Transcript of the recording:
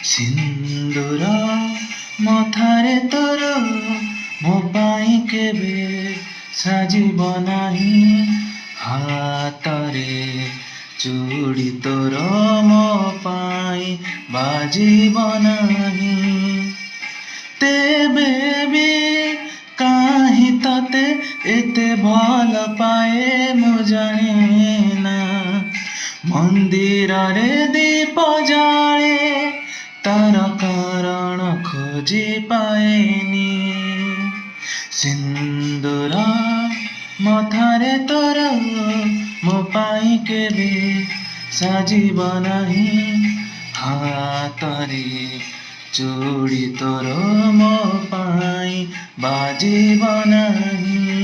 सिंदूर मथारे तोर मो पाई केबे साजिब नाही हातरे चूड़ी तोर मो पाई बाजिब नाही तेबे भी काहि तते एते भल पाए मु जाने ना मंदिर रे दीप जाले तार कारण खोजी पाएनी सिंदूर मथारे तोर मो पाई केबे साजिब नाही हातरे चूड़ी तोर मो पाई बाजिब नाही।